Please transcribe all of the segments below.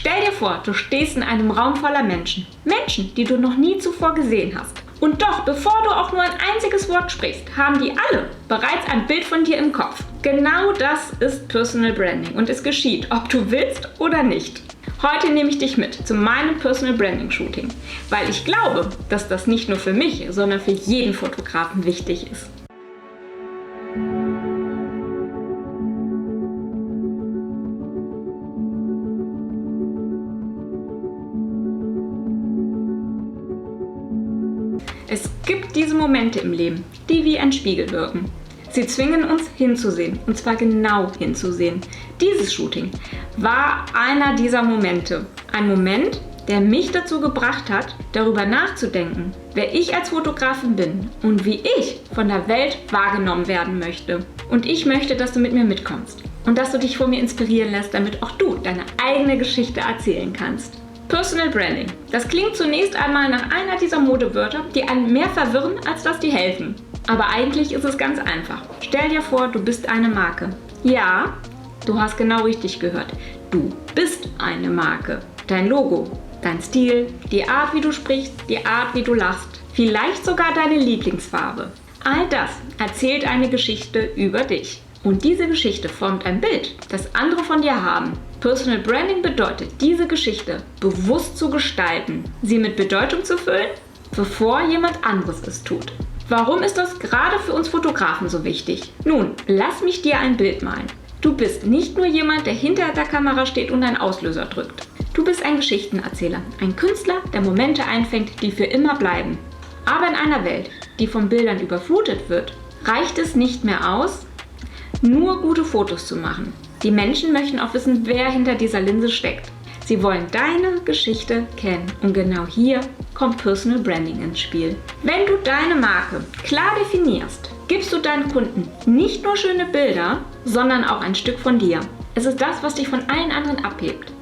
Stell dir vor, du stehst in einem Raum voller Menschen. Menschen, die du noch nie zuvor gesehen hast. Und doch, bevor du auch nur ein einziges Wort sprichst, haben die alle bereits ein Bild von dir im Kopf. Genau das ist Personal Branding und es geschieht, ob du willst oder nicht. Heute nehme ich dich mit zu meinem Personal Branding Shooting, weil ich glaube, dass das nicht nur für mich, sondern für jeden Fotografen wichtig ist. Es gibt diese Momente im Leben, die wie ein Spiegel wirken. Sie zwingen uns hinzusehen, und zwar genau hinzusehen. Dieses Shooting war einer dieser Momente. Ein Moment, der mich dazu gebracht hat, darüber nachzudenken, wer ich als Fotografin bin und wie ich von der Welt wahrgenommen werden möchte. Und ich möchte, dass du mit mir mitkommst und dass du dich von mir inspirieren lässt, damit auch du deine eigene Geschichte erzählen kannst. Personal Branding. Das klingt zunächst einmal nach einer dieser Modewörter, die einen mehr verwirren, als dass die helfen. Aber eigentlich ist es ganz einfach. Stell dir vor, du bist eine Marke. Ja, du hast genau richtig gehört. Du bist eine Marke. Dein Logo, dein Stil, die Art, wie du sprichst, die Art, wie du lachst, vielleicht sogar deine Lieblingsfarbe. All das erzählt eine Geschichte über dich. Und diese Geschichte formt ein Bild, das andere von dir haben. Personal Branding bedeutet, diese Geschichte bewusst zu gestalten, sie mit Bedeutung zu füllen, bevor jemand anderes es tut. Warum ist das gerade für uns Fotografen so wichtig? Nun, lass mich dir ein Bild malen. Du bist nicht nur jemand, der hinter der Kamera steht und einen Auslöser drückt. Du bist ein Geschichtenerzähler, ein Künstler, der Momente einfängt, die für immer bleiben. Aber in einer Welt, die von Bildern überflutet wird, reicht es nicht mehr aus, nur gute Fotos zu machen. Die Menschen möchten auch wissen, wer hinter dieser Linse steckt. Sie wollen deine Geschichte kennen und genau hier kommt Personal Branding ins Spiel. Wenn du deine Marke klar definierst, gibst du deinen Kunden nicht nur schöne Bilder, sondern auch ein Stück von dir. Es ist das, was dich von allen anderen abhebt,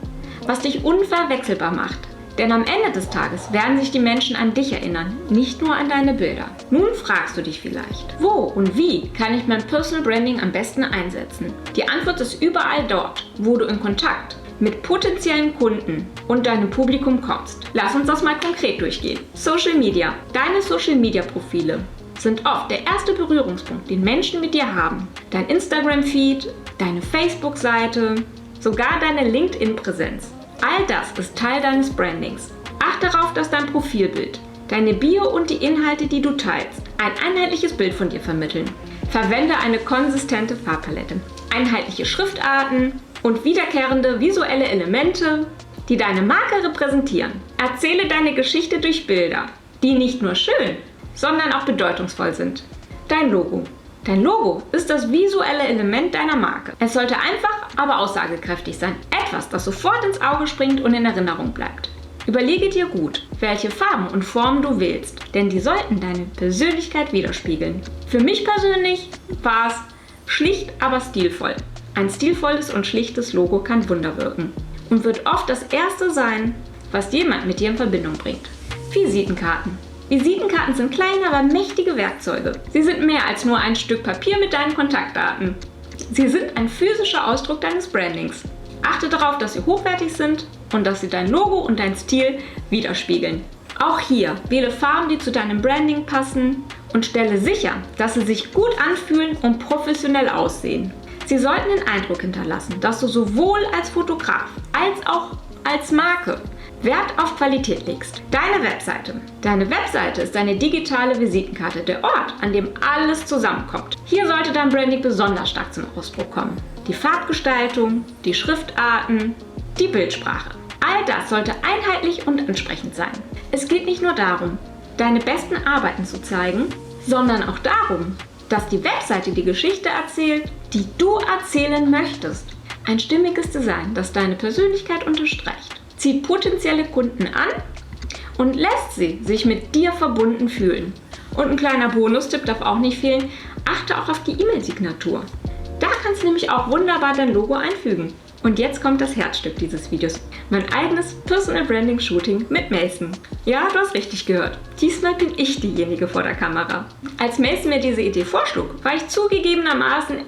was dich unverwechselbar macht. Denn am Ende des Tages werden sich die Menschen an dich erinnern, nicht nur an deine Bilder. Nun fragst du dich vielleicht, wo und wie kann ich mein Personal Branding am besten einsetzen? Die Antwort ist überall dort, wo du in Kontakt mit potenziellen Kunden und deinem Publikum kommst. Lass uns das mal konkret durchgehen. Social Media. Deine Social Media Profile sind oft der erste Berührungspunkt, den Menschen mit dir haben. Dein Instagram-Feed, deine Facebook-Seite, sogar deine LinkedIn-Präsenz. All das ist Teil deines Brandings. Achte darauf, dass dein Profilbild, deine Bio und die Inhalte, die du teilst, ein einheitliches Bild von dir vermitteln. Verwende eine konsistente Farbpalette, einheitliche Schriftarten und wiederkehrende visuelle Elemente, die deine Marke repräsentieren. Erzähle deine Geschichte durch Bilder, die nicht nur schön, sondern auch bedeutungsvoll sind. Dein Logo. Dein Logo ist das visuelle Element deiner Marke. Es sollte einfach, aber aussagekräftig sein. Etwas, das sofort ins Auge springt und in Erinnerung bleibt. Überlege dir gut, welche Farben und Formen du wählst, denn die sollten deine Persönlichkeit widerspiegeln. Für mich persönlich war es schlicht, aber stilvoll. Ein stilvolles und schlichtes Logo kann Wunder wirken und wird oft das Erste sein, was jemand mit dir in Verbindung bringt. Visitenkarten. Visitenkarten sind kleine, aber mächtige Werkzeuge. Sie sind mehr als nur ein Stück Papier mit deinen Kontaktdaten. Sie sind ein physischer Ausdruck deines Brandings. Achte darauf, dass sie hochwertig sind und dass sie dein Logo und dein Stil widerspiegeln. Auch hier wähle Farben, die zu deinem Branding passen und stelle sicher, dass sie sich gut anfühlen und professionell aussehen. Sie sollten den Eindruck hinterlassen, dass du sowohl als Fotograf als auch als Marke Wert auf Qualität legst. Deine Webseite. Deine Webseite ist deine digitale Visitenkarte, der Ort, an dem alles zusammenkommt. Hier sollte dein Branding besonders stark zum Ausdruck kommen. Die Farbgestaltung, die Schriftarten, die Bildsprache. All das sollte einheitlich und ansprechend sein. Es geht nicht nur darum, deine besten Arbeiten zu zeigen, sondern auch darum, dass die Webseite die Geschichte erzählt, die du erzählen möchtest. Ein stimmiges Design, das deine Persönlichkeit unterstreicht, zieht potenzielle Kunden an und lässt sie sich mit dir verbunden fühlen. Und ein kleiner Bonustipp darf auch nicht fehlen, achte auch auf die E-Mail-Signatur. Da kannst du nämlich auch wunderbar dein Logo einfügen. Und jetzt kommt das Herzstück dieses Videos. Mein eigenes Personal Branding Shooting mit Mason. Ja, du hast richtig gehört. Diesmal bin ich diejenige vor der Kamera. Als Mason mir diese Idee vorschlug, war ich zugegebenermaßen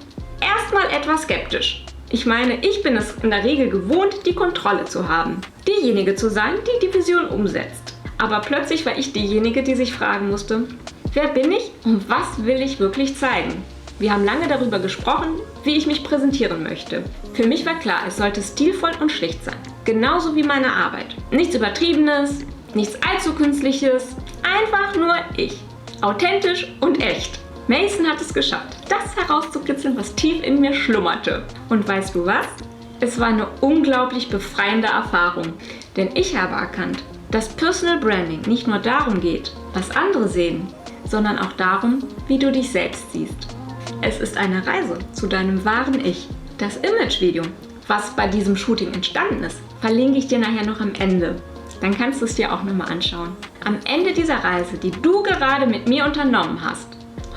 erstmal etwas skeptisch. Ich meine, ich bin es in der Regel gewohnt, die Kontrolle zu haben. Diejenige zu sein, die die Vision umsetzt. Aber plötzlich war ich diejenige, die sich fragen musste, wer bin ich und was will ich wirklich zeigen? Wir haben lange darüber gesprochen, wie ich mich präsentieren möchte. Für mich war klar, es sollte stilvoll und schlicht sein. Genauso wie meine Arbeit. Nichts Übertriebenes, nichts allzu Künstliches, einfach nur ich. Authentisch und echt. Mason hat es geschafft, das herauszukitzeln, was tief in mir schlummerte. Und weißt du was? Es war eine unglaublich befreiende Erfahrung. Denn ich habe erkannt, dass Personal Branding nicht nur darum geht, was andere sehen, sondern auch darum, wie du dich selbst siehst. Es ist eine Reise zu deinem wahren Ich. Das Imagevideo, was bei diesem Shooting entstanden ist, verlinke ich dir nachher noch am Ende. Dann kannst du es dir auch nochmal anschauen. Am Ende dieser Reise, die du gerade mit mir unternommen hast,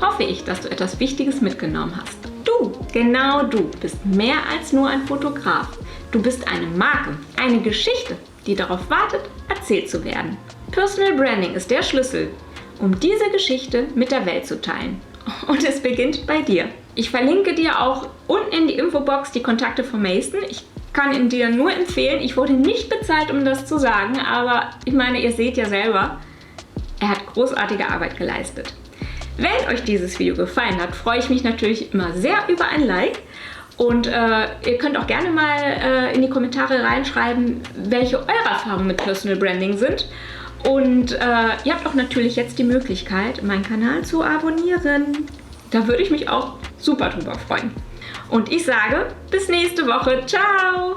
hoffe ich, dass du etwas Wichtiges mitgenommen hast. Du, genau du, bist mehr als nur ein Fotograf. Du bist eine Marke, eine Geschichte, die darauf wartet, erzählt zu werden. Personal Branding ist der Schlüssel, um diese Geschichte mit der Welt zu teilen. Und es beginnt bei dir. Ich verlinke dir auch unten in die Infobox die Kontakte von Mason. Ich kann ihn dir nur empfehlen. Ich wurde nicht bezahlt, um das zu sagen, aber ich meine, ihr seht ja selber, er hat großartige Arbeit geleistet. Wenn euch dieses Video gefallen hat, freue ich mich natürlich immer sehr über ein Like. Und ihr könnt auch gerne mal in die Kommentare reinschreiben, welche eure Erfahrungen mit Personal Branding sind. Und ihr habt auch natürlich jetzt die Möglichkeit, meinen Kanal zu abonnieren. Da würde ich mich auch super drüber freuen. Und ich sage, bis nächste Woche. Ciao!